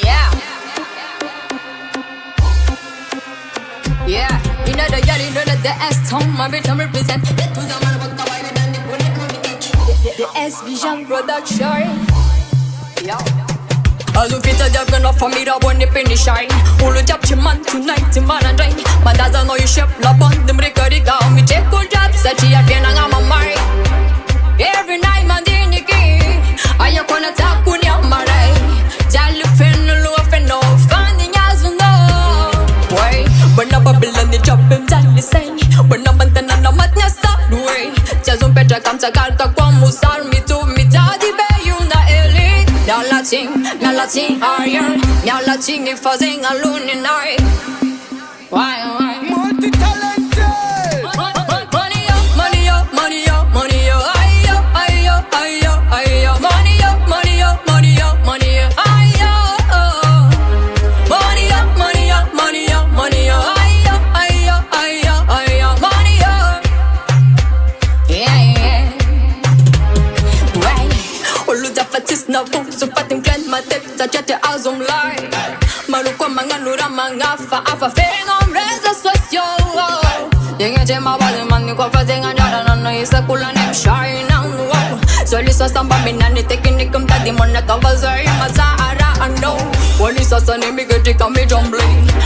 Yeah. Yeah. You know the girl, you know that the S-tone, my bitch, I'm represent. The S-Vision production. Yo. As you fit a job, gonna for me, the one dip in the shine. All the job, man, tonight, man, and rain. Man, doesn't know you shape, la bond, the mrikariga. Me take good job, such a yakin, I'm a marry. Every night, man, in the game. I am gonna talk when you're married. Jolly fin, low fin, no finding as you know. Way, when I'm a bill the job, I'm jolly saying. When I'm a man, I'm not stop the way. Just on better come to Galta, come, Musar, me to me, daddy, bay, you know, elite. Now Latin, iron. Now Latin, if I sing alone in night. Why? Multi-talented. Money up, money up, money up, money up. Ayo, ayo, ayo, ayo. Money up, money up, money up, money up. Ayo, money up, money up, money up, money up. Ayo, ayo, ayo, ayo. Money up. Yeah. Right. All of the fatis na boom, so fatin plant my tip, such at the azum light. Maruko manganura mangafa, afa fering on reza sosyo. Yenga jema bali mani kwa fazenga jara nana isa kula nem shine now. Soli sosa mbami nani tekini kumtadi mona kavazari masaara ano. Wali sosa ni migeti kami jomble.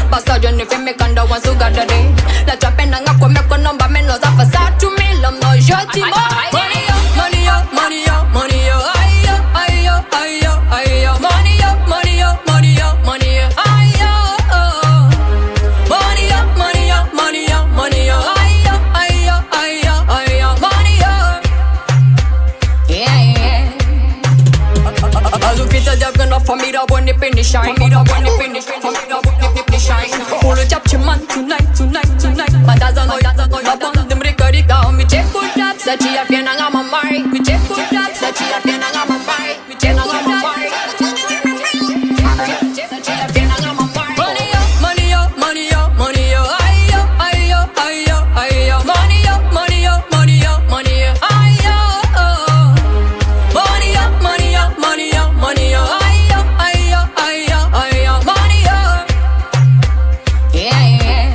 Basta jani feme kanda wansu gadade. La chape nanga kwa meko nomba meno za fasatu milam no joti mo. Money up, money up, money up, money up. Ayo, ayo, ayo, ayo. Money up, money up, money up, money up. Ayo, money up, money up, money up, money up. Ayo, ayo, ayo, ayo. Money up. Yeah. As you fit a job, gonna for me the one dip in the shine. For me the one dip in the shine. For me the one dip in the shine. All the job, man, tonight. Man, doesn't know, la bond, the mrikariga. Me check good job, such a yakin, I'm a marry. Me check good job, such a yakin, I'm a marry. Me check good job. Money up, money up, money up, money up. Ayo, ayo, ayo, ayo. Money up, money up, money up, money up. Ayo, money up, money up, money up, money up. Ayo, ayo, ayo, ayo. Money up. Yeah.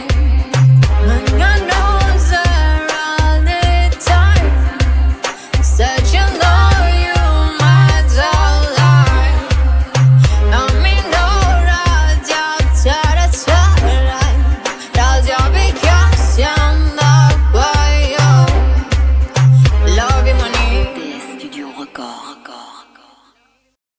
My nose around the time. Said you know you my darling. I mean no radio tara. Radio vacation na kwayo. Love you money. Studio record.